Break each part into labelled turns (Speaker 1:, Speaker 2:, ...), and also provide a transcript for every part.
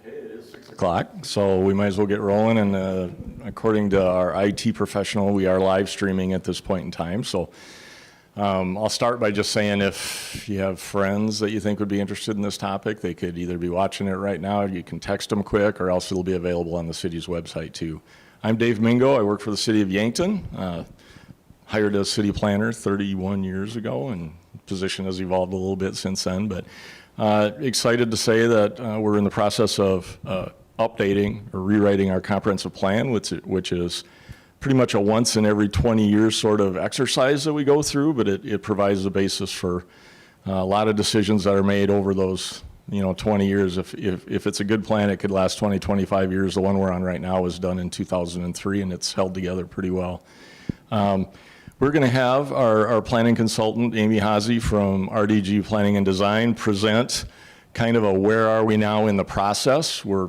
Speaker 1: Okay, it is 6 o'clock, so we might as well get rolling. And according to our IT professional, we are live streaming at this point in time. So I'll start by just saying if you have friends that you think would be interested in this topic, they could either be watching it right now, you can text them quick, or else it'll be available on the city's website too. I'm Dave Mingo. I work for the city of Yankton. Hired as city planner 31 years ago, and the position has evolved a little bit since then. But excited to say that we're in the process of updating or rewriting our comprehensive plan, which is pretty much a once in every 20 years sort of exercise that we go through, but it provides the basis for a lot of decisions that are made over those 20 years. If it's a good plan, it could last 20, 25 years. The one we're on right now was done in 2003, and it's held together pretty well. We're going to have our planning consultant, Amy Haase from RDG Planning and Design, present kind of a where are we now in the process. We're,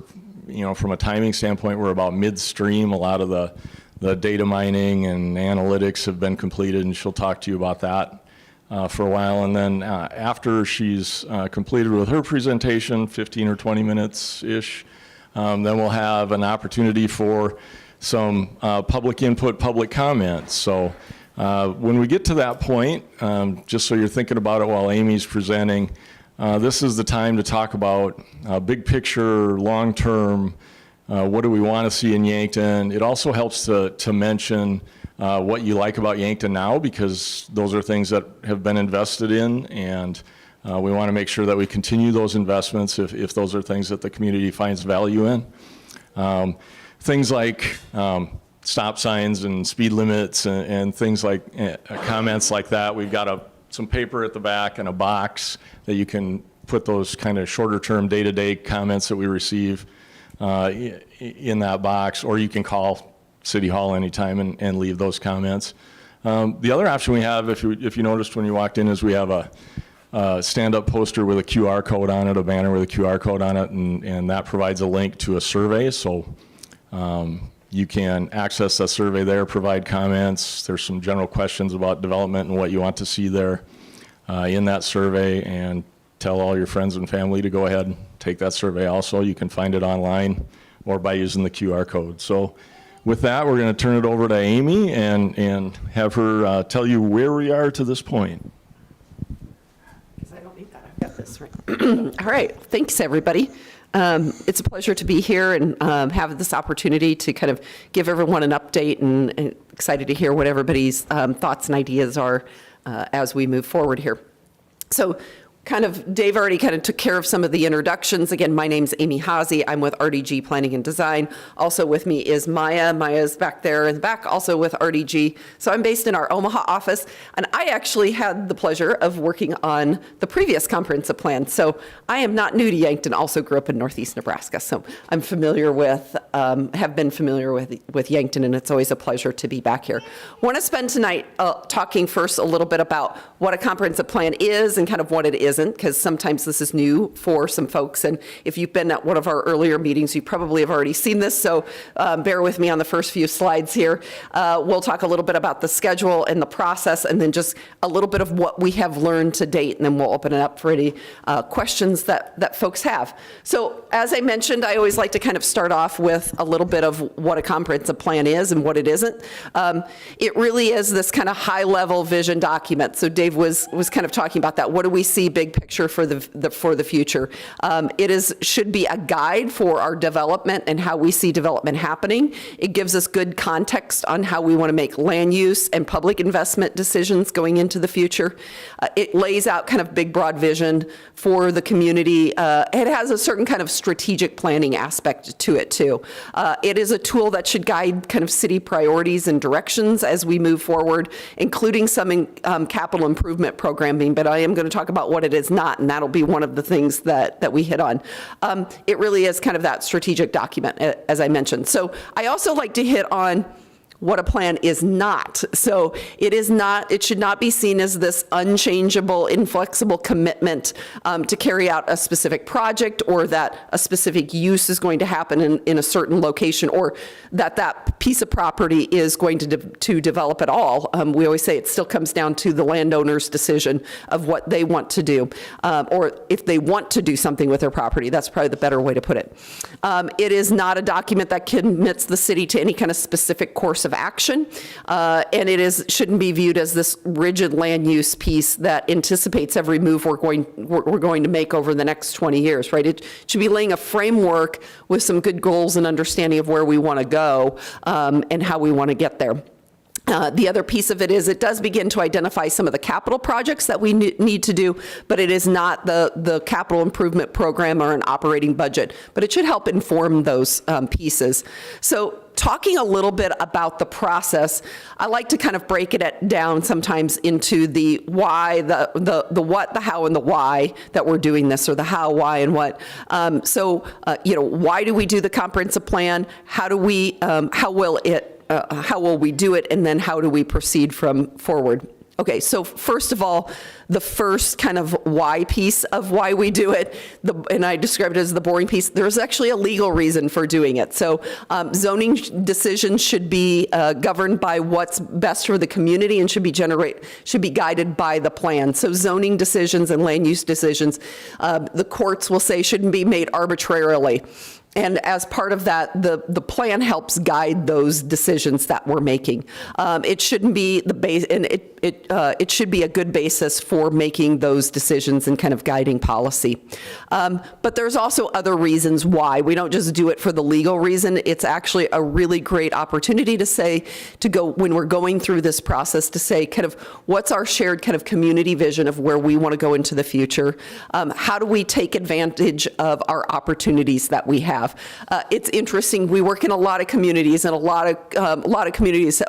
Speaker 1: from a timing standpoint, we're about midstream. A lot of the data mining and analytics have been completed, and she'll talk to you about that for a while. And then after she's completed with her presentation, 15 or 20 minutes-ish, then we'll have an opportunity for some public input, public comments. So when we get to that point, just so you're thinking about it while Amy's presenting, this is the time to talk about big picture, long-term, what do we want to see in Yankton. It also helps to mention what you like about Yankton now, because those are things that have been invested in, and we want to make sure that we continue those investments if those are things that the community finds value in. Things like stop signs and speed limits and things like comments like that. We've got some paper at the back and a box that you can put those kind of shorter term day-to-day comments that we receive in that box, or you can call City Hall anytime and leave those comments. The other option we have, if you noticed when you walked in, is we have a stand-up poster with a QR code on it, a banner with a QR code on it, and that provides a link to a survey. So you can access that survey there, provide comments. There's some general questions about development and what you want to see there in that survey, and tell all your friends and family to go ahead and take that survey also. You can find it online or by using the QR code. So with that, we're going to turn it over to Amy and have her tell you where we are to this point.
Speaker 2: Because I don't need that. I've got this right. All right. Thanks, everybody. It's a pleasure to be here and have this opportunity to kind of give everyone an update, and excited to hear what everybody's thoughts and ideas are as we move forward here. So Dave already kind of took care of some of the introductions. Again, my name's Amy Haase. I'm with RDG Planning and Design. Also with me is Maya. Maya's back there in the back, also with RDG. So I'm based in our Omaha office, and I actually had the pleasure of working on the previous comprehensive plan. So I am not new to Yankton, also grew up in Northeast Nebraska. So I'm familiar with, have been familiar with Yankton, and it's always a pleasure to be back here. I want to spend tonight talking first a little bit about what a comprehensive plan is and kind of what it isn't, because sometimes this is new for some folks, and if you've been at one of our earlier meetings, you probably have already seen this, so bear with me on the first few slides here. We'll talk a little bit about the schedule and the process, and then just a little bit of what we have learned to date, and then we'll open it up for any questions that folks have. So as I mentioned, I always like to kind of start off with a little bit of what a comprehensive plan is and what it isn't. It really is this kind of high-level vision document. So Dave was kind of talking about that. What do we see big picture for the future? It should be a guide for our development and how we see development happening. It gives us good context on how we want to make land use and public investment decisions going into the future. It lays out kind of big, broad vision for the community. It has a certain kind of strategic planning aspect to it too. It is a tool that should guide kind of city priorities and directions as we move forward, including some capital improvement programming, but I am going to talk about what it is not, and that'll be one of the things that we hit on. It really is kind of that strategic document, as I mentioned. So I also like to hit on what a plan is not. So it should not be seen as this unchangeable, inflexible commitment to carry out a specific project, or that a specific use is going to happen in a certain location, or that piece of property is going to develop at all. We always say it still comes down to the landowner's decision of what they want to do, or if they want to do something with their property. That's probably the better way to put it. It is not a document that commits the city to any kind of specific course of action, and it shouldn't be viewed as this rigid land use piece that anticipates every move we're going to make over the next 20 years, right? It should be laying a framework with some good goals and understanding of where we want to go and how we want to get there. The other piece of it is it does begin to identify some of the capital projects that we need to do, but it is not the capital improvement program or an operating budget, but it should help inform those pieces. So talking a little bit about the process, I like to kind of break it down sometimes into the why, the what, the how, and the why that we're doing this, or the how, why, and what. Why do we do the comprehensive plan? How will we do it, and then how do we proceed from forward? Okay, so first of all, the first kind of why piece of why we do it, and I described it as the boring piece, there's actually a legal reason for doing it. So zoning decisions should be governed by what's best for the community and should be guided by the plan. So zoning decisions and land use decisions, the courts will say, shouldn't be made arbitrarily. And as part of that, the plan helps guide those decisions that we're making. It shouldn't be the base, and it should be a good basis for making those decisions and kind of guiding policy. But there's also other reasons why. We don't just do it for the legal reason. It's actually a really great opportunity to go when we're going through this process, to say kind of what's our shared kind of community vision of where we want to go into the future. How do we take advantage of our opportunities that we have? It's interesting. We work in a lot of communities, and a lot of communities,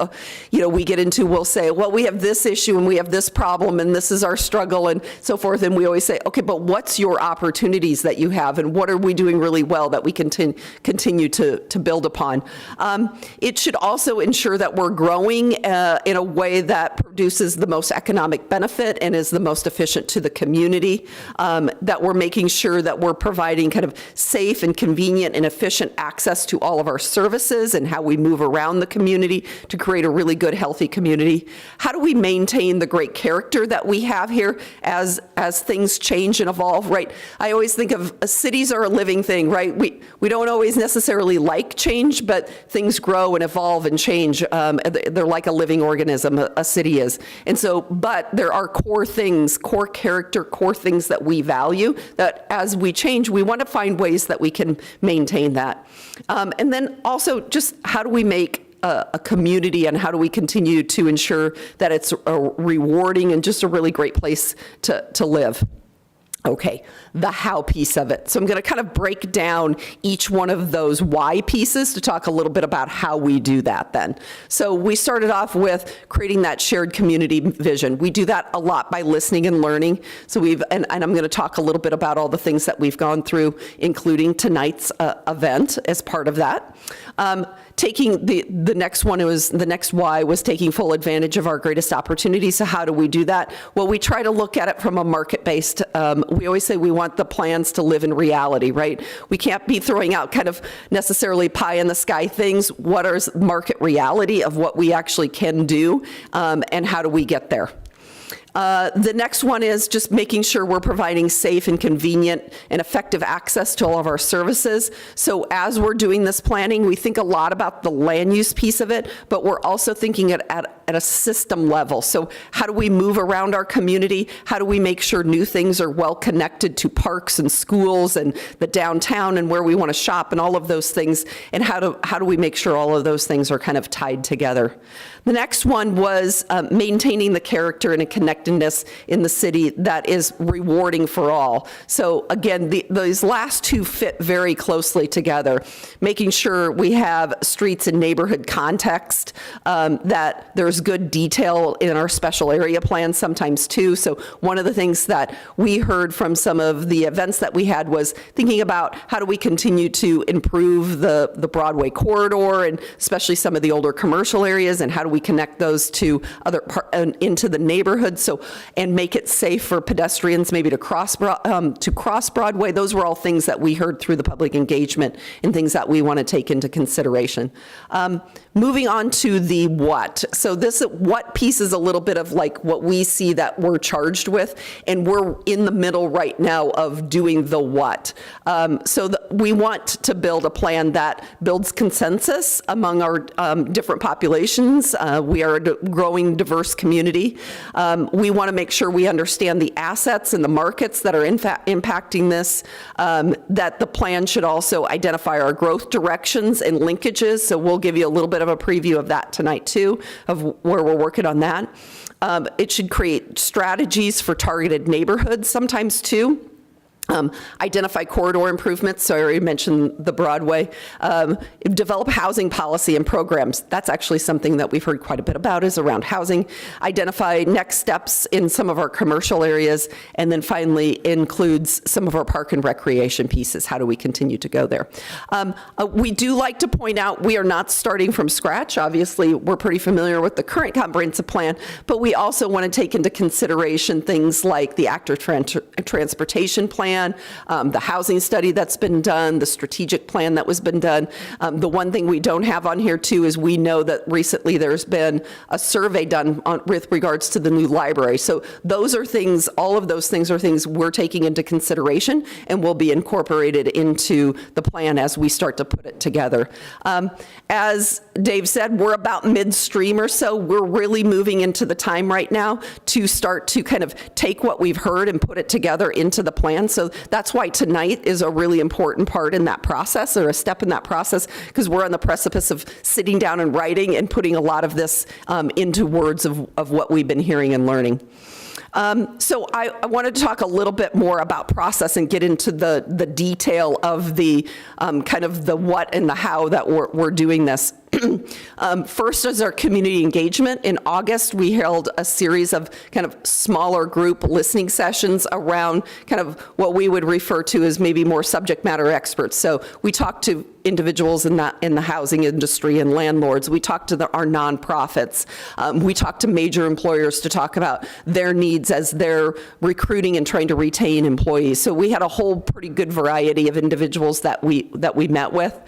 Speaker 2: we get into. We'll say, well, we have this issue and we have this problem, and this is our struggle, and so forth. And we always say, okay, but what's your opportunities that you have, and what are we doing really well that we continue to build upon? It should also ensure that we're growing in a way that produces the most economic benefit and is the most efficient to the community. That we're making sure that we're providing kind of safe and convenient and efficient access to all of our services, and how we move around the community to create a really good, healthy community. How do we maintain the great character that we have here as things change and evolve, right? I always think of cities are a living thing, right? We don't always necessarily like change, but things grow and evolve and change. They're like a living organism, a city is. And so, but there are core things, core character, core things that we value, that as we change, we want to find ways that we can maintain that. And then also, just how do we make a community, and how do we continue to ensure that it's a rewarding and just a really great place to live? Okay, the how piece of it. So I'm going to kind of break down each one of those why pieces to talk a little bit about how we do that then. So we started off with creating that shared community vision. We do that a lot by listening and learning. So and I'm going to talk a little bit about all the things that we've gone through, including tonight's event as part of that. Taking the next one, the next why was taking full advantage of our greatest opportunities. So how do we do that? Well, we try to look at it from a market-based, we always say we want the plans to live in reality, right? We can't be throwing out kind of necessarily pie in the sky things. What is market reality of what we actually can do, and how do we get there? The next one is just making sure we're providing safe and convenient and effective access to all of our services. So as we're doing this planning, we think a lot about the land use piece of it, but we're also thinking at a system level. So how do we move around our community? How do we make sure new things are well connected to parks and schools and the downtown and where we want to shop and all of those things? And how do we make sure all of those things are kind of tied together? The next one was maintaining the character and connectivity connectedness in the city that is rewarding for all. So again, those last two fit very closely together, making sure we have streets and neighborhood context, that there's good detail in our special area plans sometimes too. So one of the things that we heard from some of the events that we had was thinking about how do we continue to improve the Broadway corridor, and especially some of the older commercial areas, and how do we connect those to into the neighborhood, and make it safe for pedestrians maybe to cross Broadway. Those were all things that we heard through the public engagement and things that we want to take into consideration. Moving on to the what. So this what piece is a little bit of like what we see that we're charged with, and we're in the middle right now of doing the what. We want to build a plan that builds consensus among our different populations. We are a growing, diverse community. We want to make sure we understand the assets and the markets that are impacting this, that the plan should also identify our growth directions and linkages. So we'll give you a little bit of a preview of that tonight too, of where we're working on that. It should create strategies for targeted neighborhoods sometimes too. Identify corridor improvements, so I already mentioned the Broadway. Develop housing policy and programs. That's actually something that we've heard quite a bit about, is around housing. Identify next steps in some of our commercial areas, and then finally includes some of our park and recreation pieces. How do we continue to go there? We do like to point out we are not starting from scratch. Obviously, we're pretty familiar with the current comprehensive plan, but we also want to take into consideration things like the active transportation plan, the housing study that's been done, the strategic plan that was been done. The one thing we don't have on here too is we know that recently there's been a survey done with regards to the new library. So those are things, all of those things are things we're taking into consideration and will be incorporated into the plan as we start to put it together. As Dave said, we're about midstream or so. We're really moving into the time right now to start to kind of take what we've heard and put it together into the plan. So that's why tonight is a really important part in that process, or a step in that process, because we're on the precipice of sitting down and writing and putting a lot of this into words of what we've been hearing and learning. So I wanted to talk a little bit more about process and get into the detail of the kind of the what and the how that we're doing this. First is our community engagement. In August, we held a series of kind of smaller group listening sessions around kind of what we would refer to as maybe more subject matter experts. So we talked to individuals in the housing industry and landlords. We talked to our nonprofits. We talked to major employers to talk about their needs as they're recruiting and trying to retain employees. So we had a whole pretty good variety of individuals that we met with.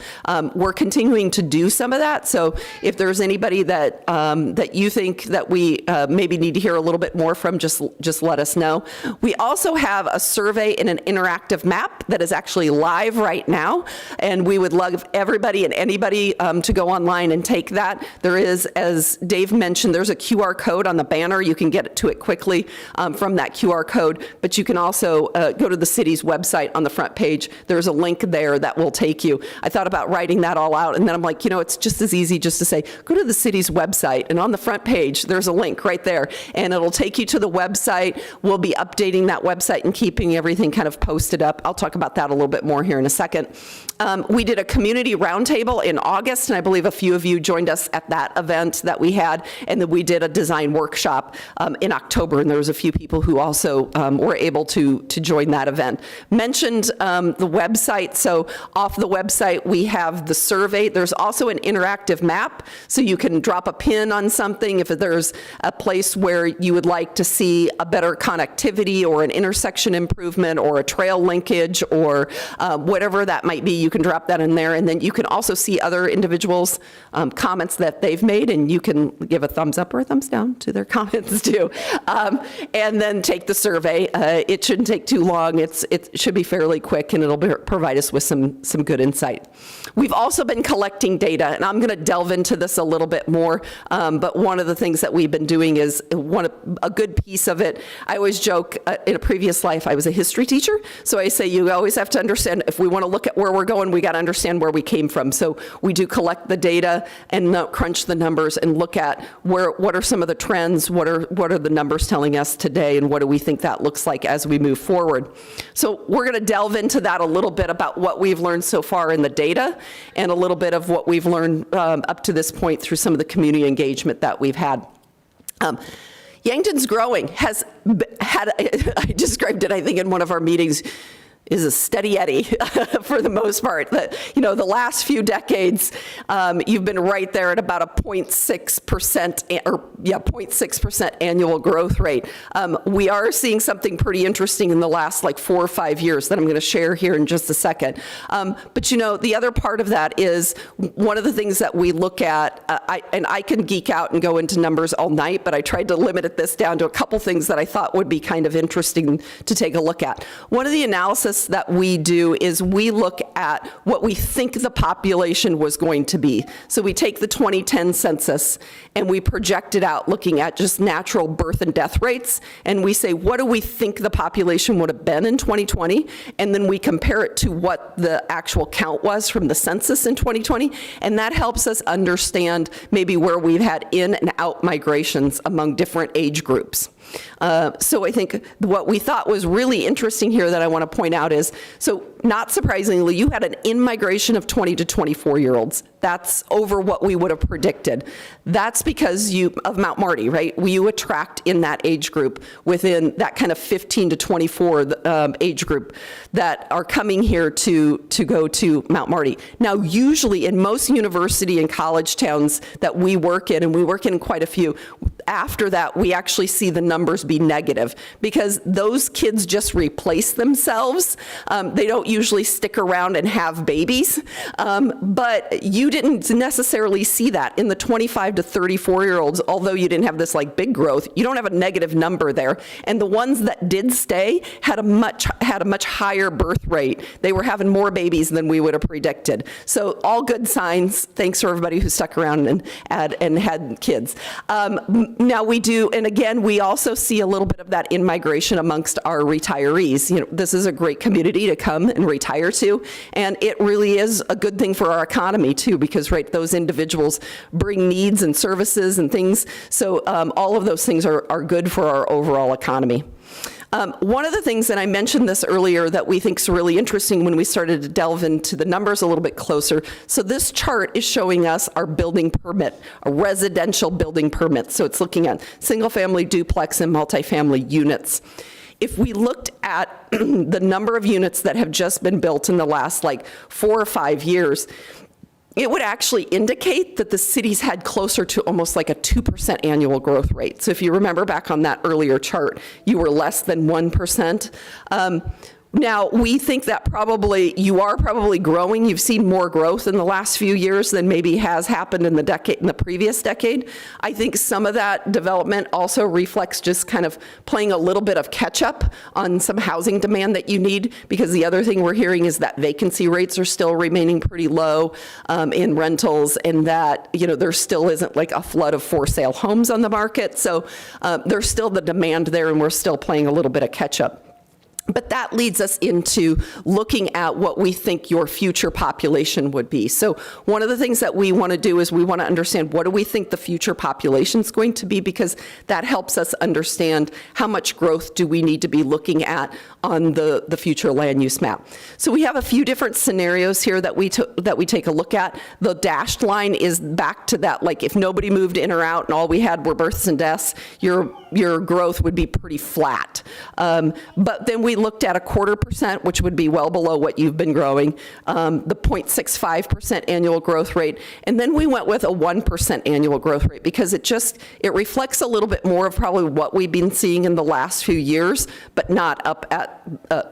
Speaker 2: We're continuing to do some of that. So if there's anybody that that you think that we maybe need to hear a little bit more from, just let us know. We also have a survey and an interactive map that is actually live right now, and we would love everybody and anybody to go online and take that. There is, as Dave mentioned, there's a QR code on the banner. You can get to it quickly from that QR code, but you can also go to the city's website on the front page. There's a link there that will take you. I thought about writing that all out, and then I'm like, it's just as easy just to say, go to the city's website, and on the front page, there's a link right there, and it'll take you to the website. We'll be updating that website and keeping everything kind of posted up. I'll talk about that a little bit more here in a second. We did a community roundtable in August, and I believe a few of you joined us at that event that we had, and then we did a design workshop in October, and there was a few people who also were able to join that event. Mentioned the website, so off the website we have the survey. There's also an interactive map, so you can drop a pin on something if there's a place where you would like to see a better connectivity or an intersection improvement or a trail linkage or whatever that might be. You can drop that in there, and then you can also see other individuals' comments that they've made, and you can give a thumbs up or a thumbs down to their comments too. And then take the survey. It shouldn't take too long. It should be fairly quick, and it'll provide us with some good insight. We've also been collecting data, and I'm going to delve into this a little bit more, but one of the things that we've been doing is a good piece of it. I always joke, in a previous life, I was a history teacher, so I say you always have to understand, if we want to look at where we're going, we got to understand where we came from. So we do collect the data and crunch the numbers and look at what are some of the trends, what are the numbers telling us today, and what do we think that looks like as we move forward. So we're going to delve into that a little bit about what we've learned so far in the data, and a little bit of what we've learned up to this point through some of the community engagement that we've had. Yankton's growing, has had, I described it, I think, in one of our meetings, is a steady Eddie for the most part. The last few decades, you've been right there at about a 0.6% annual growth rate. We are seeing something pretty interesting in the last 4 or 5 years that I'm going to share here in just a second. But the other part of that is one of the things that we look at, and I can geek out and go into numbers all night, but I tried to limit this down to a couple things that I thought would be kind of interesting to take a look at. One of the analysis that we do is we look at what we think the population was going to be. So we take the 2010 census and we project it out looking at just natural birth and death rates, and we say, what do we think the population would have been in 2020? And then we compare it to what the actual count was from the census in 2020, and that helps us understand maybe where we've had in and out migrations among different age groups. So I think what we thought was really interesting here that I want to point out is, so not surprisingly, you had an in-migration of 20 to 24-year-olds. That's over what we would have predicted. That's because of Mount Marty, right? You attract in that age group within that kind of 15 to 24 age group that are coming here to go to Mount Marty. Now, usually in most university and college towns that we work in, and we work in quite a few, after that, we actually see the numbers be negative because those kids just replace themselves. They don't usually stick around and have babies, but you didn't necessarily see that in the 25 to 34-year-olds. Although you didn't have this big growth, you don't have a negative number there. And the ones that did stay had a much higher birth rate. They were having more babies than we would have predicted. So all good signs. Thanks for everybody who stuck around and had kids. Now we do, and again, we also see a little bit of that in-migration amongst our retirees. This is a great community to come and retire to, and it really is a good thing for our economy too, because those individuals bring needs and services and things, so all of those things are good for our overall economy. One of the things, and I mentioned this earlier, that we think is really interesting when we started to delve into the numbers a little bit closer. So this chart is showing us our building permit, a residential building permit. So it's looking at single-family, duplex, and multifamily units. If we looked at the number of units that have just been built in the last 4 or 5 years, it would actually indicate that the cities had closer to almost a 2% annual growth rate. So if you remember back on that earlier chart, you were less than 1%. Now, we think that you are probably growing. You've seen more growth in the last few years than maybe has happened in the previous decade. I think some of that development also reflects just kind of playing a little bit of catch up on some housing demand that you need, because the other thing we're hearing is that vacancy rates are still remaining pretty low in rentals, and that there still isn't a flood of for sale homes on the market. So there's still the demand there, and we're still playing a little bit of catch up. But that leads us into looking at what we think your future population would be. So one of the things that we want to do is we want to understand what do we think the future population is going to be, because that helps us understand how much growth do we need to be looking at on the future land use map. So we have a few different scenarios here that we take a look at. The dashed line is back to that, if nobody moved in or out and all we had were births and deaths, your growth would be pretty flat. But then we looked at 0.25%, which would be well below what you've been growing, the 0.65% annual growth rate, and then we went with a 1% annual growth rate because it reflects a little bit more of probably what we've been seeing in the last few years, but not up at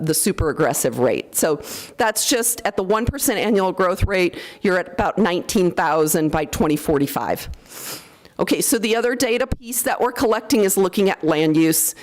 Speaker 2: the super aggressive rate. So that's just at the 1% annual growth rate, you're at about 19,000 by 2045. Okay, so the other data piece that we're collecting is looking at land use.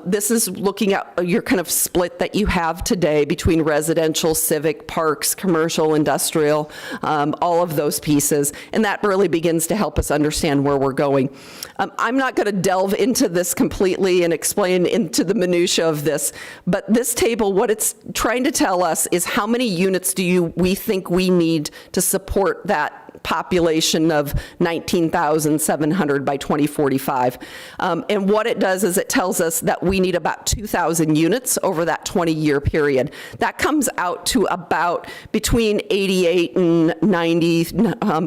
Speaker 2: This is looking at your kind of split that you have today between residential, civic, parks, commercial, industrial, all of those pieces. And that really begins to help us understand where we're going. I'm not going to delve into this completely and explain into the minutia of this, but this table, what it's trying to tell us is how many units we think we need to support that population of 19,700 by 2045. And what it does is it tells us that we need about 2,000 units over that 20-year period. That comes out to about between 88 and 90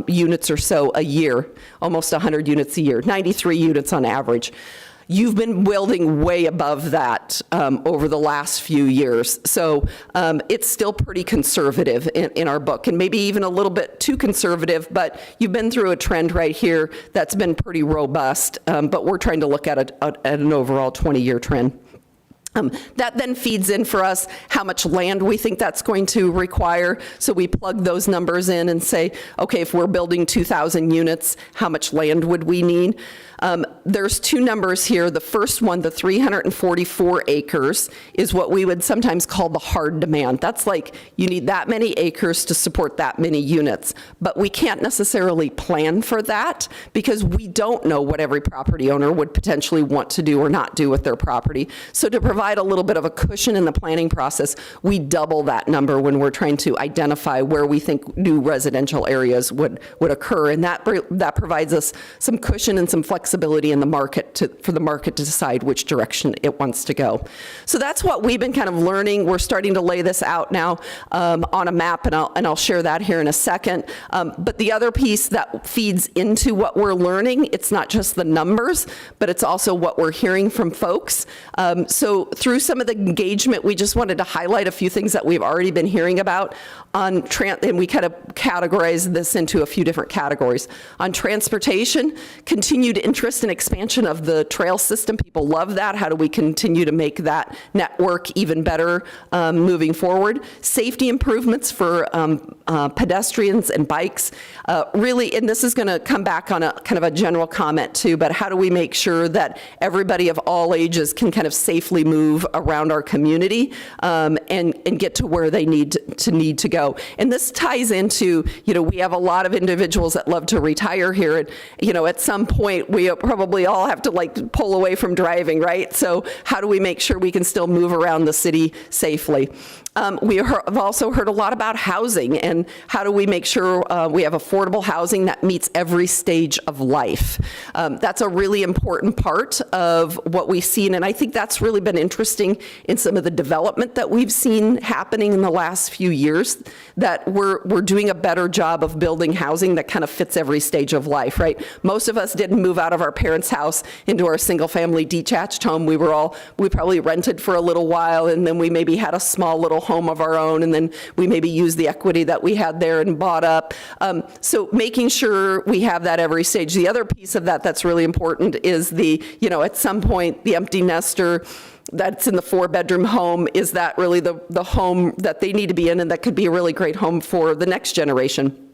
Speaker 2: units or so a year, almost 100 units a year, 93 units on average. You've been building way above that over the last few years. So it's still pretty conservative in our book, and maybe even a little bit too conservative, but you've been through a trend right here that's been pretty robust, but we're trying to look at an overall 20-year trend. That then feeds in for us how much land we think that's going to require. So we plug those numbers in and say, okay, if we're building 2,000 units, how much land would we need? There's two numbers here. The first one, the 344 acres, is what we would sometimes call the hard demand. That's like you need that many acres to support that many units. But we can't necessarily plan for that because we don't know what every property owner would potentially want to do or not do with their property. So to provide a little bit of a cushion in the planning process, we double that number when we're trying to identify where we think new residential areas would occur. And that provides us some cushion and some flexibility in the market for the market to decide which direction it wants to go. So that's what we've been kind of learning. We're starting to lay this out now on a map, and I'll share that here in a second. But the other piece that feeds into what we're learning, it's not just the numbers, but it's also what we're hearing from folks. So through some of the engagement, we just wanted to highlight a few things that we've already been hearing about and we kind of categorize this into a few different categories. On transportation, continued interest and expansion of the trail system. People love that. How do we continue to make that network even better moving forward? Safety improvements for pedestrians and bikes. Really, and this is going to come back on a kind of a general comment too, but how do we make sure that everybody of all ages can kind of safely move around our community and get to where they need to go? And this ties into, we have a lot of individuals that love to retire here, and at some point we probably all have to pull away from driving, right? So how do we make sure we can still move around the city safely? We have also heard a lot about housing and how do we make sure we have affordable housing that meets every stage of life. That's a really important part of what we've seen, and I think that's really been interesting in some of the development that we've seen happening in the last few years, that we're doing a better job of building housing that kind of fits every stage of life, right? Most of us didn't move out of our parents' house into our single-family detached home. We probably rented for a little while, and then we maybe had a small little home of our own, and then we maybe used the equity that we had there and bought up. So making sure we have that every stage. The other piece of that that's really important is at some point, the empty nester that's in the 4-bedroom home, is that really the home that they need to be in, and that could be a really great home for the next generation.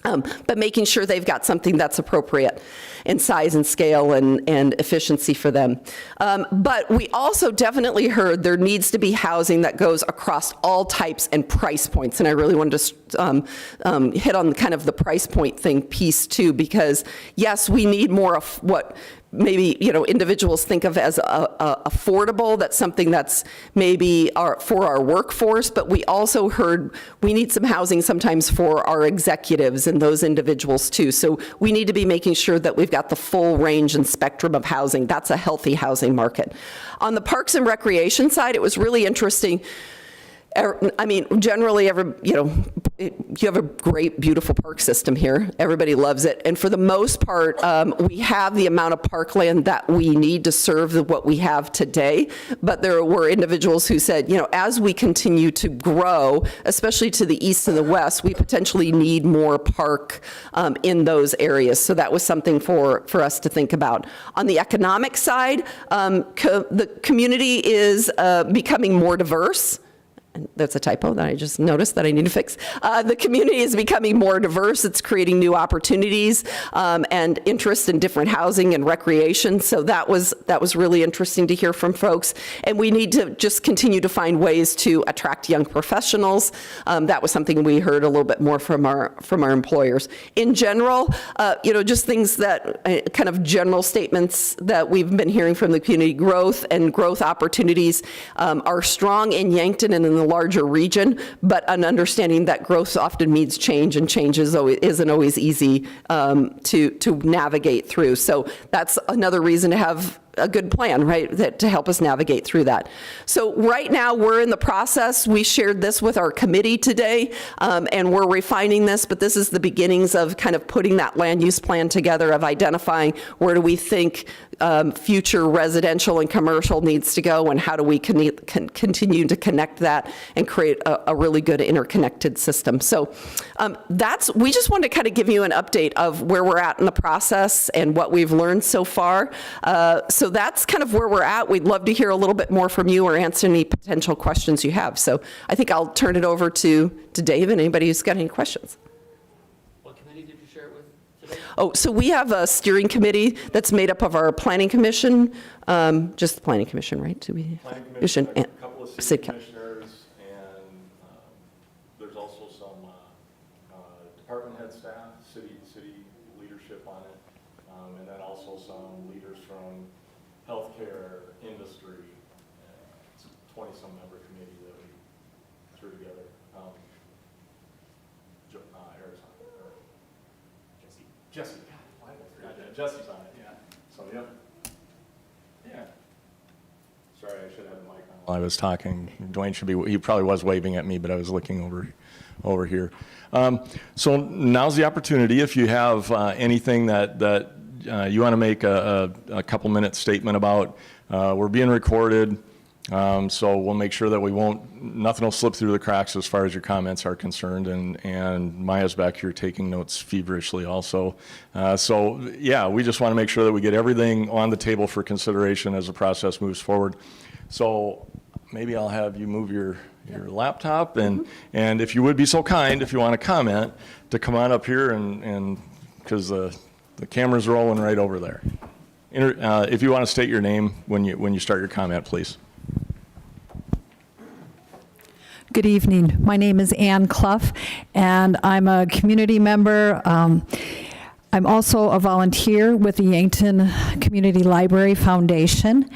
Speaker 2: But making sure they've got something that's appropriate in size and scale and efficiency for them. But we also definitely heard there needs to be housing that goes across all types and price points. And I really wanted to hit on kind of the price point thing piece too, because yes, we need more of what maybe individuals think of as affordable. That's something that's maybe for our workforce, but we also heard we need some housing sometimes for our executives and those individuals too. So we need to be making sure that we've got the full range and spectrum of housing. That's a healthy housing market. On the parks and recreation side, it was really interesting. I mean, generally, you have a great, beautiful park system here. Everybody loves it. And for the most part, we have the amount of parkland that we need to serve what we have today. But there were individuals who said, as we continue to grow, especially to the east and the west, we potentially need more park in those areas. So that was something for us to think about. On the economic side, the community is becoming more diverse. and that's a typo that I just noticed that I need to fix. The community is becoming more diverse. It's creating new opportunities and interest in different housing and recreation. So that was really interesting to hear from folks. And we need to just continue to find ways to attract young professionals. That was something we heard a little bit more from our employers. In general, just things that kind of general statements that we've been hearing from the community: growth and growth opportunities are strong in Yankton and in the larger region, but an understanding that growth often means change, and change isn't always easy to navigate through. So that's another reason to have a good plan, right, to help us navigate through that. So right now, we're in the process. We shared this with our committee today, and we're refining this, but this is the beginnings of kind of putting that land use plan together, of identifying where do we think future residential and commercial needs to go, and how do we continue to connect that and create a really good interconnected system. So we just wanted to kind of give you an update of where we're at in the process and what we've learned so far. So that's kind of where we're at. We'd love to hear a little bit more from you or answer any potential questions you have. So I think I'll turn it over to Dave and anybody who's got any questions.
Speaker 3: What committee did you share it with today?
Speaker 2: Oh, so we have a steering committee that's made up of our planning commission, just the planning commission, right?
Speaker 1: Planning commission, a couple of city
Speaker 2: City
Speaker 1: commissioners, and there's also some department head staff, city leadership on it, and then also some leaders from healthcare, industry. It's a 20-some member committee that we threw together. Jesse. Jesse's on it, yeah. So, yep. Yeah. Sorry, I should have the mic on while I was talking. Dwayne he probably was waving at me, but I was looking over here. So now's the opportunity. If you have anything that you want to make a couple minute statement about, we're being recorded. So we'll make sure that nothing will slip through the cracks as far as your comments are concerned, and Maya's back here taking notes feverishly also. So yeah, we just want to make sure that we get everything on the table for consideration as the process moves forward. So maybe I'll have you move your laptop, and if you would be so kind, if you want to comment, to come on up here, and because the camera's rolling right over there. If you want to state your name when you start your comment, please.
Speaker 4: Good evening. My name is Ann Clough, and I'm a community member. I'm also a volunteer with the Yankton Community Library Foundation.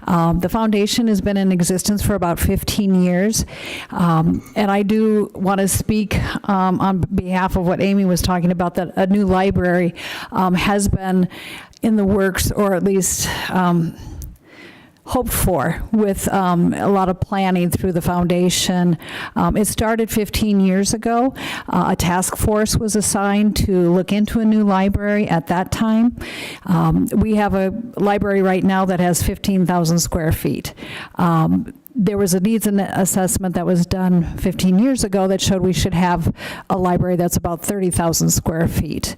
Speaker 4: The foundation has been in existence for about 15 years, and I do want to speak on behalf of what Amy was talking about, that a new library has been in the works, or at least hoped for, with a lot of planning through the foundation. It started 15 years ago. A task force was assigned to look into a new library at that time. We have a library right now that has 15,000 square feet. There was a needs assessment that was done 15 years ago that showed we should have a library that's about 30,000 square feet.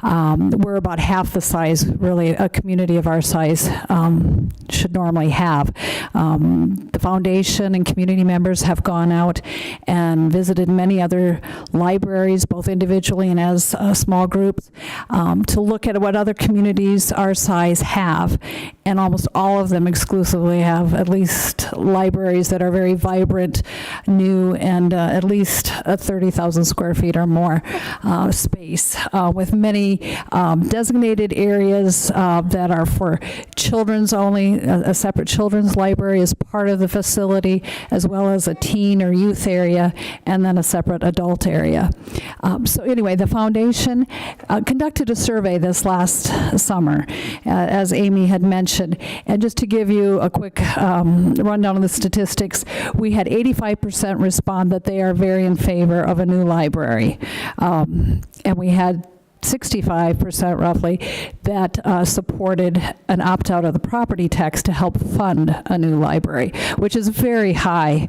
Speaker 4: We're about half the size, really, a community of our size should normally have. The foundation and community members have gone out and visited many other libraries, both individually and as small groups, to look at what other communities our size have. And almost all of them exclusively have at least libraries that are very vibrant, new, and at least 30,000 square feet or more space, with many designated areas that are for children's only. A separate children's library is part of the facility, as well as a teen or youth area, and then a separate adult area. So anyway, the foundation conducted a survey this last summer, as Amy had mentioned. And just to give you a quick rundown of the statistics, we had 85% respond that they are very in favor of a new library. And we had 65% roughly that supported an opt-out of the property tax to help fund a new library, which is very high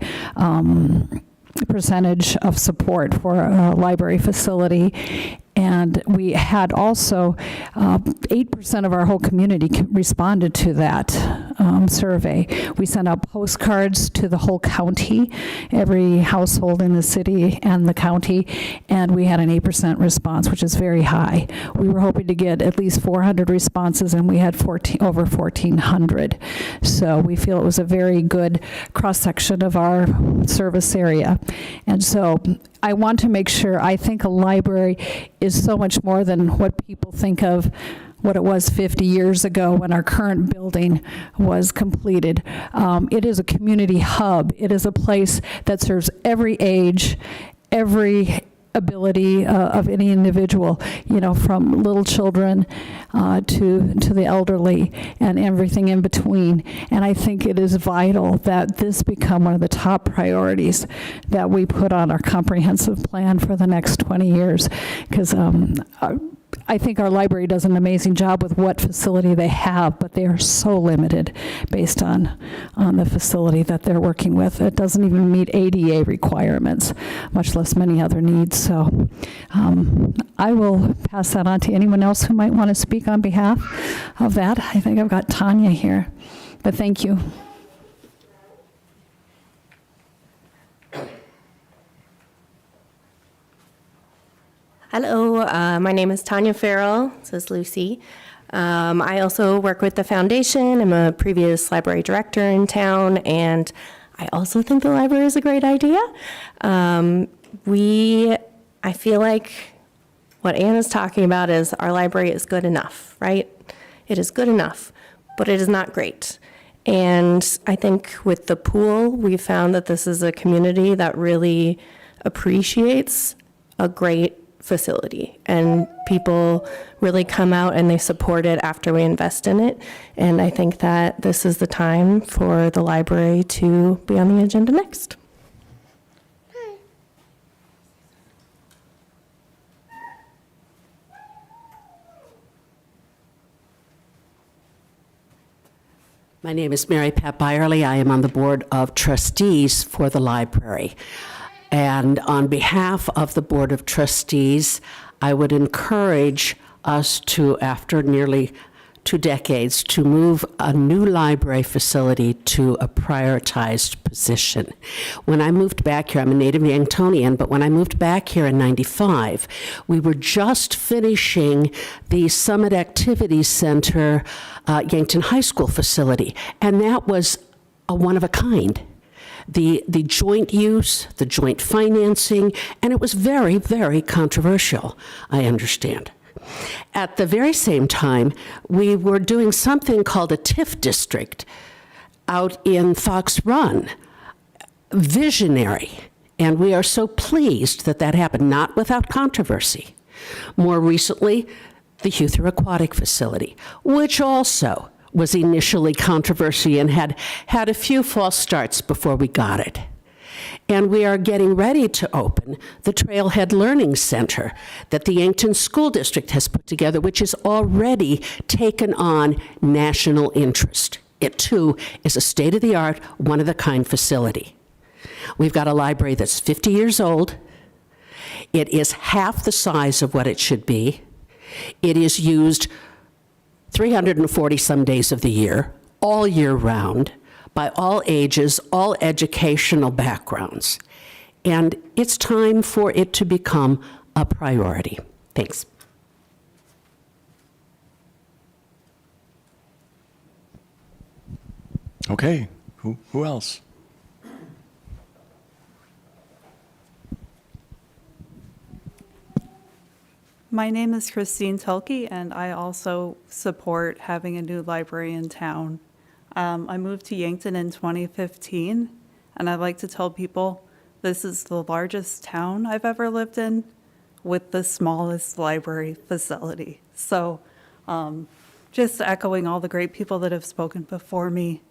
Speaker 4: percentage of support for a library facility. And we had also 8% of our whole community responded to that survey. We sent out postcards to the whole county, every household in the city and the county, and we had an 8% response, which is very high. We were hoping to get at least 400 responses, and we had over 1,400. So we feel it was a very good cross-section of our service area. And so I want to make sure, I think a library is so much more than what people think of what it was 50 years ago when our current building was completed. It is a community hub. It is a place that serves every age, every ability of any individual, you know, from little children to the elderly and everything in between. And I think it is vital that this become one of the top priorities that we put on our comprehensive plan for the next 20 years, because I think our library does an amazing job with what facility they have, but they are so limited based on the facility that they're working with. It doesn't even meet ADA requirements, much less many other needs. So I will pass that on to anyone else who might want to speak on behalf of that. I think I've got Tanya here, but thank you.
Speaker 5: Hello, my name is Tanya Farrell, this is Lucy. I also work with the foundation. I'm a previous library director in town, and I also think the library is a great idea. I feel like what Ann is talking about is our library is good enough, right? It is good enough, but it is not great. And I think with the pool, we found that this is a community that really appreciates a great facility, and people really come out and they support it after we invest in it. And I think that this is the time for the library to be on the agenda next.
Speaker 6: My name is Mary Pat Byerly. I am on the Board of Trustees for the library. And on behalf of the Board of Trustees, I would encourage us to, after nearly 2 decades, to move a new library facility to a prioritized position. When I moved back here, I'm a native Yanktonian, but when I moved back here in '95, we were just finishing the Summit Activities Center Yankton High School facility, and that was a one of a kind. The joint use, the joint financing, and it was very, very controversial, I understand. At the very same time, we were doing something called a TIF district out in Fox Run. Visionary. And we are so pleased that that happened, not without controversy. More recently, the Huther Aquatic Facility, which also was initially controversy and had a few false starts before we got it. And we are getting ready to open the Trailhead Learning Center that the Yankton School District has put together, which has already taken on national interest. It, too, is a state-of-the-art, one-of-a-kind facility. We've got a library that's 50 years old. It is half the size of what it should be. It is used 340 some days of the year, all year round, by all ages, all educational backgrounds. And it's time for it to become a priority. Thanks.
Speaker 1: Okay, who else?
Speaker 7: My name is Christine Tulke, and I also support having a new library in town. I moved to Yankton in 2015, and I'd like to tell people this is the largest town I've ever lived in with the smallest library facility. So just echoing all the great people that have spoken before me,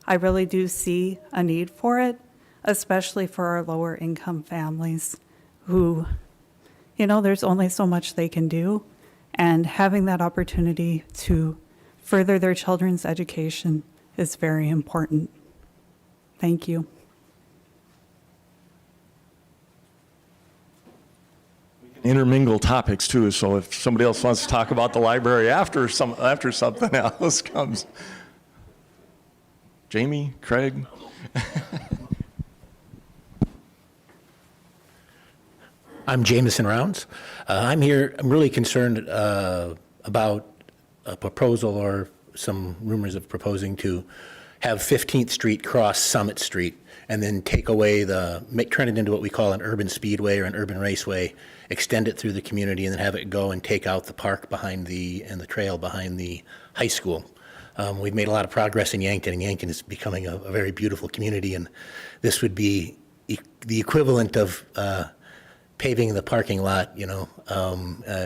Speaker 7: I really do see a need for it, especially for our lower income families who, you know, there's only so much they can do, and having that opportunity to further their children's education is very important. Thank you.
Speaker 1: Intermingle topics too, so if somebody else wants to talk about the library after something else comes. Jamie, Craig?
Speaker 8: I'm Jameson Rounds. I'm here, I'm really concerned about a proposal or some rumors of proposing to have 15th Street cross Summit Street and then take away turn it into what we call an urban speedway or an urban raceway, extend it through the community and then have it go and take out the park behind and the trail behind the high school. We've made a lot of progress in Yankton, and Yankton is becoming a very beautiful community, and this would be the equivalent of paving the parking lot,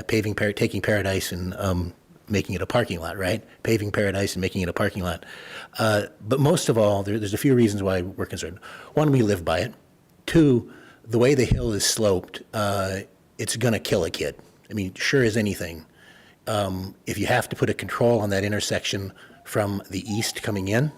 Speaker 8: taking Paradise and making it a parking lot, right? Paving Paradise and making it a parking lot. But most of all, there's a few reasons why we're concerned. One, we live by it. Two, the way the hill is sloped, it's going to kill a kid. I mean, sure as anything. If you have to put a control on that intersection from the east coming in,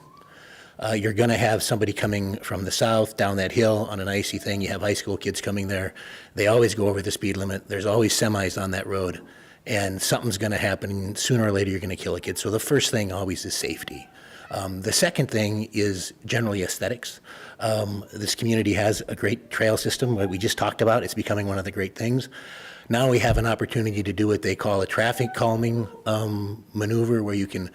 Speaker 8: you're going to have somebody coming from the south down that hill on an icy thing. You have high school kids coming there. They always go over the speed limit. There's always semis on that road. And something's going to happen. Sooner or later, you're going to kill a kid. So the first thing always is safety. The second thing is generally aesthetics. This community has a great trail system, like we just talked about. It's becoming one of the great things. Now we have an opportunity to do what they call a traffic calming maneuver, where you can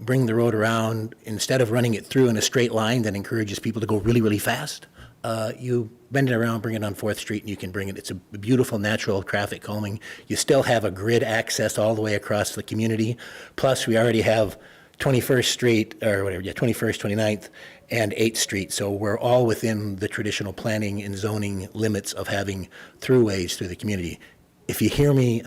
Speaker 8: bring the road around. Instead of running it through in a straight line that encourages people to go really, really fast, you bend it around, bring it on 4th Street, and you can bring it. It's a beautiful, natural traffic calming. You still have a grid access all the way across the community. Plus, we already have 21st Street, or whatever, 21st, 29th, and 8th Street. So we're all within the traditional planning and zoning limits of having throughways through the community. If you hear me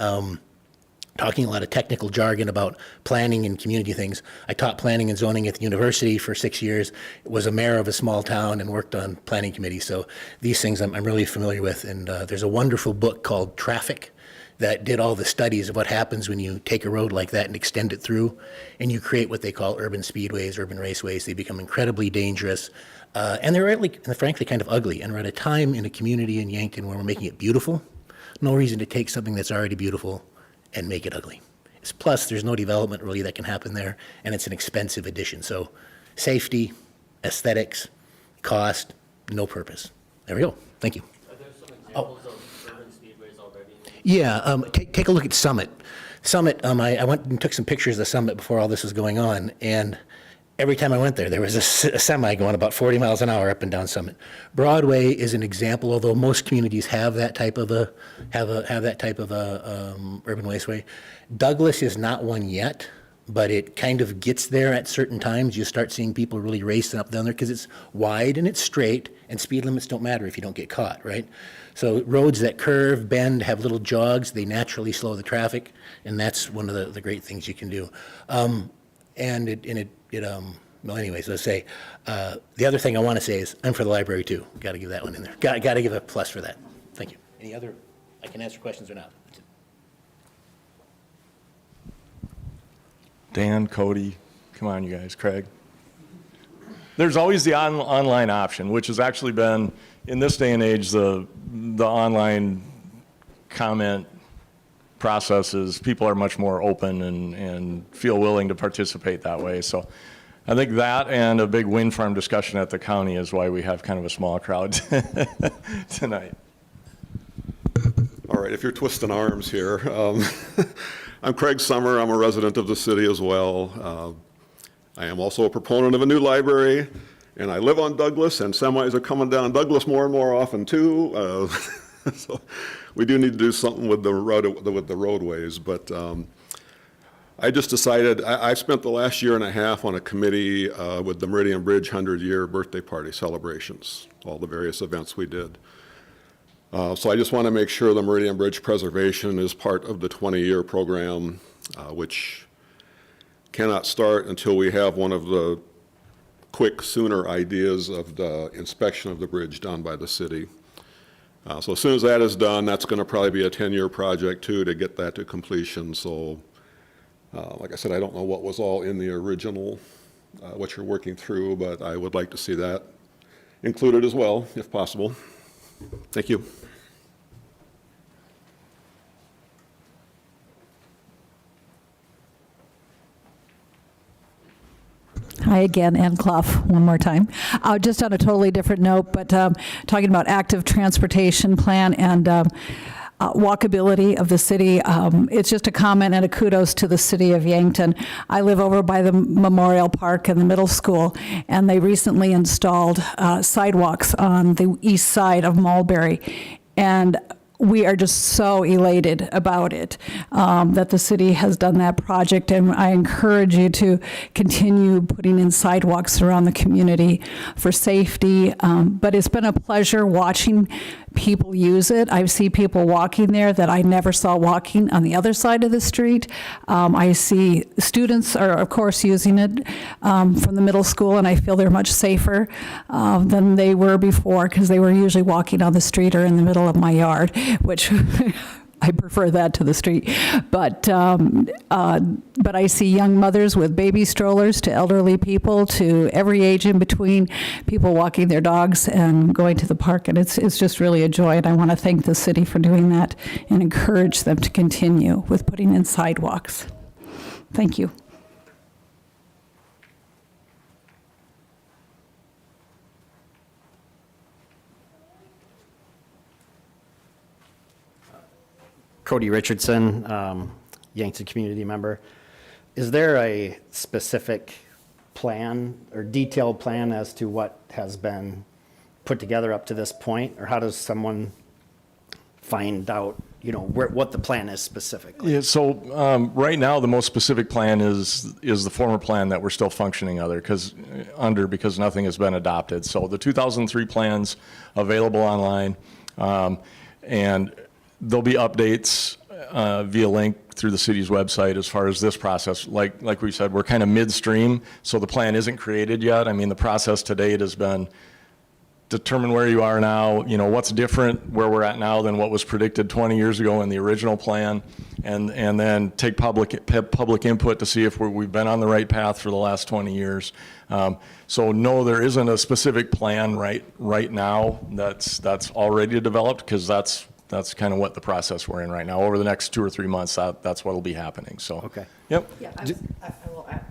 Speaker 8: talking a lot of technical jargon about planning and community things, I taught planning and zoning at the university for 6 years, was a mayor of a small town, and worked on planning committees. So these things I'm really familiar with. And there's a wonderful book called Traffic that did all the studies of what happens when you take a road like that and extend it through, and you create what they call urban speedways, urban raceways. They become incredibly dangerous, and they're really, frankly kind of ugly. And we're at a time in a community in Yankton where we're making it beautiful. No reason to take something that's already beautiful and make it ugly. Plus, there's no development really that can happen there, and it's an expensive addition. So safety, aesthetics, cost, no purpose. There we go. Thank you.
Speaker 3: Are there some examples of urban speedways already?
Speaker 8: Yeah, take a look at Summit. Summit, I went and took some pictures of Summit before all this was going on, and every time I went there was a semi going about 40 miles an hour up and down Summit. Broadway is an example, although most communities have that type of urban raceway. Douglas is not one yet, but it kind of gets there at certain times. You start seeing people really racing up down there because it's wide and it's straight, and speed limits don't matter if you don't get caught, right? So roads that curve, bend, have little jogs, they naturally slow the traffic, and that's one of the great things you can do. Well, anyways, let's say, the other thing I want to say is I'm for the library too. Got to give that one in there. Got to give a plus for that. Thank you. Any other, I can answer questions or not.
Speaker 1: Dan, Cody, come on, you guys, Craig. There's always the online option, which has actually been, in this day and age, the online comment processes, people are much more open and feel willing to participate that way. So I think that and a big wind farm discussion at the county is why we have kind of a small crowd tonight.
Speaker 9: All right, if you're twisting arms here, I'm Craig Summer. I'm a resident of the city as well. I am also a proponent of a new library, and I live on Douglas, and semis are coming down Douglas more and more often too. So we do need to do something with the roadways, but I just decided, I spent the last year and a half on a committee with the Meridian Bridge 100-year birthday party celebrations, all the various events we did. So I just want to make sure the Meridian Bridge preservation is part of the 20-year program, which cannot start until we have one of the quick, sooner ideas of the inspection of the bridge done by the city. So as soon as that is done, that's going to probably be a 10-year project too to get that to completion. So like I said, I don't know what was all in the original, what you're working through, but I would like to see that included as well, if possible. Thank you.
Speaker 4: Hi again, Ann Clough, one more time. Just on a totally different note, but talking about active transportation plan and walkability of the city. It's just a comment and a kudos to the city of Yankton. I live over by the Memorial Park and the middle school, and they recently installed sidewalks on the east side of Mulberry. And we are just so elated about it, that the city has done that project, and I encourage you to continue putting in sidewalks around the community for safety. But it's been a pleasure watching people use it. I see people walking there that I never saw walking on the other side of the street. I see students are, of course, using it from the middle school, and I feel they're much safer than they were before, because they were usually walking on the street or in the middle of my yard, which I prefer that to the street. But I see young mothers with baby strollers to elderly people to every age in between, people walking their dogs and going to the park, and it's just really a joy. And I want to thank the city for doing that and encourage them to continue with putting in sidewalks. Thank you.
Speaker 10: Cody Richardson, Yankton community member. Is there a specific plan or detailed plan as to what has been put together up to this point? Or how does someone find out, what the plan is specifically?
Speaker 1: Yeah, so right now, the most specific plan is the former plan that we're still functioning under because nothing has been adopted. So the 2003 plan's available online, and there'll be updates via link through the city's website as far as this process. Like we said, we're kind of midstream, so the plan isn't created yet. I mean, the process to date has been determine where you are now, what's different where we're at now than what was predicted 20 years ago in the original plan, and then take public input to see if we've been on the right path for the last 20 years. So no, there isn't a specific plan right now that's already developed, because that's kind of what the process we're in right now. Over the next 2 or 3 months, that's what'll be happening. So
Speaker 10: Okay.
Speaker 1: Yep.
Speaker 2: Yeah, I will add.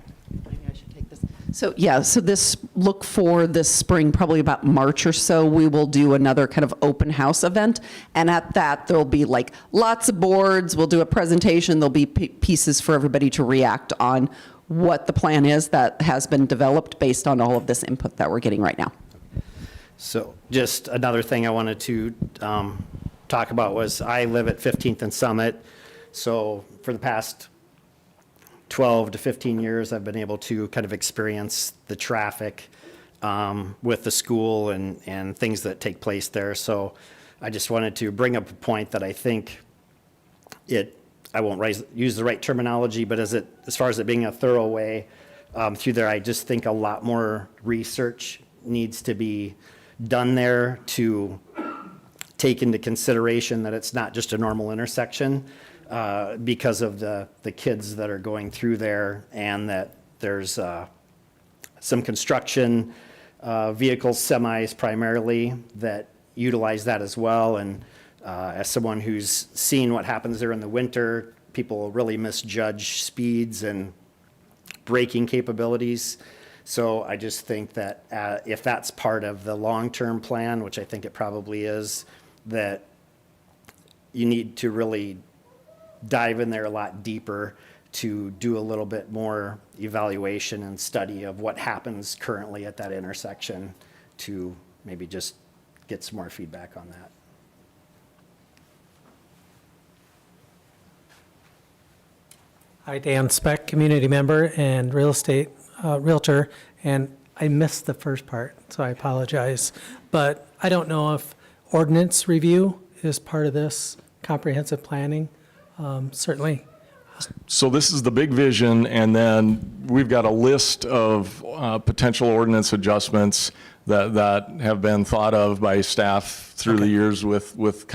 Speaker 2: Maybe I should take this. So look for this spring, probably about March or so, we will do another kind of open house event. And at that, there'll be like lots of boards. We'll do a presentation. There'll be pieces for everybody to react on what the plan is that has been developed based on all of this input that we're getting right now.
Speaker 10: So just another thing I wanted to talk about was I live at 15th and Summit. So for the past 12 to 15 years, I've been able to kind of experience the traffic with the school and things that take place there. So I just wanted to bring up a point that I think I won't use the right terminology, but as far as it being a thorough way through there, I just think a lot more research needs to be done there to take into consideration that it's not just a normal intersection because of the kids that are going through there, and that there's some construction vehicles, semis primarily, that utilize that as well. And as someone who's seen what happens there in the winter, people really misjudge speeds and braking capabilities. So I just think that if that's part of the long-term plan, which I think it probably is, that you need to really dive in there a lot deeper to do a little bit more evaluation and study of what happens currently at that intersection, to maybe just get some more feedback on that.
Speaker 11: Hi, Dan Speck, community member and real estate realtor, and I missed the first part, so I apologize. But I don't know if ordinance review is part of this comprehensive planning. Certainly.
Speaker 1: So this is the big vision, and then we've got a list of potential ordinance adjustments that have been thought of by staff through the years with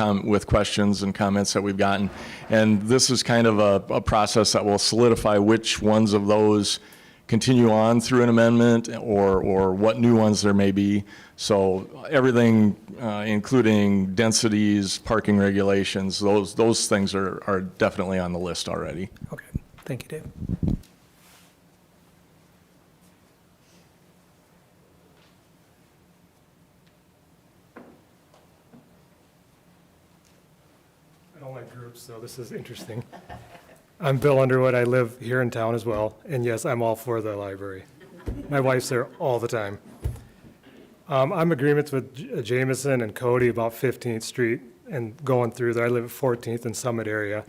Speaker 1: questions and comments that we've gotten. And this is kind of a process that will solidify which ones of those continue on through an amendment, or what new ones there may be. So everything, including densities, parking regulations, those things are definitely on the list already.
Speaker 11: Okay, thank you, Dave.
Speaker 12: don't like groups, so this is interesting. I'm Bill Underwood. I live here in town as well. And yes, I'm all for the library. My wife's there all the time. I'm in agreement with Jameson and Cody about 15th Street and going through there. I live at 14th and Summit area.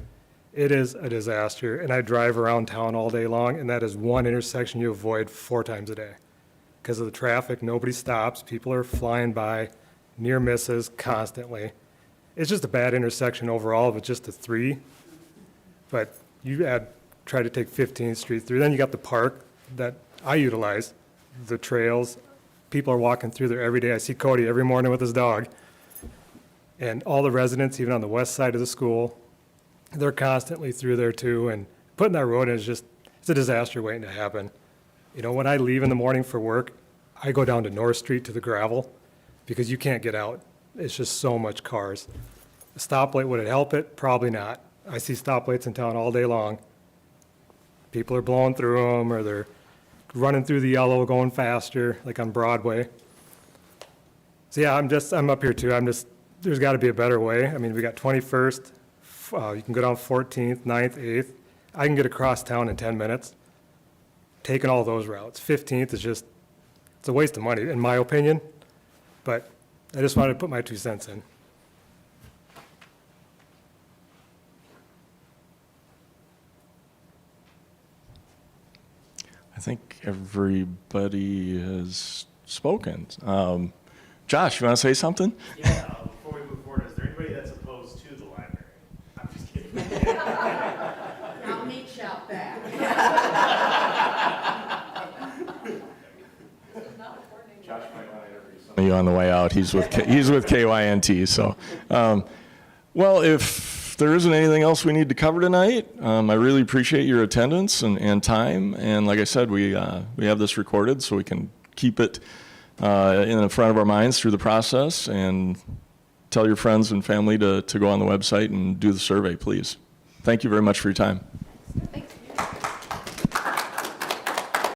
Speaker 12: It is a disaster. And I drive around town all day long, and that is one intersection you avoid 4 times a day. Because of the traffic, nobody stops. People are flying by, near misses constantly. It's just a bad intersection overall, but just a 3. But you try to take 15th Street through. Then you got the park that I utilize, the trails. People are walking through there every day. I see Cody every morning with his dog. And all the residents, even on the west side of the school, they're constantly through there too. And putting that road in is just, it's a disaster waiting to happen. You know, when I leave in the morning for work, I go down to North Street to the gravel because you can't get out. It's just so much cars. A stoplight, would it help it? Probably not. I see stoplights in town all day long. People are blowing through them, or they're running through the yellow, going faster, like on Broadway. So yeah, I'm up here too. There's got to be a better way. I mean, we got 21st, you can go down 14th, 9th, 8th. I can get across town in 10 minutes, taking all those routes. 15th is just, it's a waste of money, in my opinion, but I just wanted to put my 2 cents in.
Speaker 1: I think everybody has spoken. Josh, you want to say something?
Speaker 12: Yeah, before we move forward, is there anybody that's opposed to the library? I'm just kidding.
Speaker 6: Now me shout back.
Speaker 1: You on the way out. He's with KYNT. So, well, if there isn't anything else we need to cover tonight, I really appreciate your attendance and time. And like I said, we have this recorded so we can keep it in the front of our minds through the process. And tell your friends and family to go on the website and do the survey, please. Thank you very much for your time.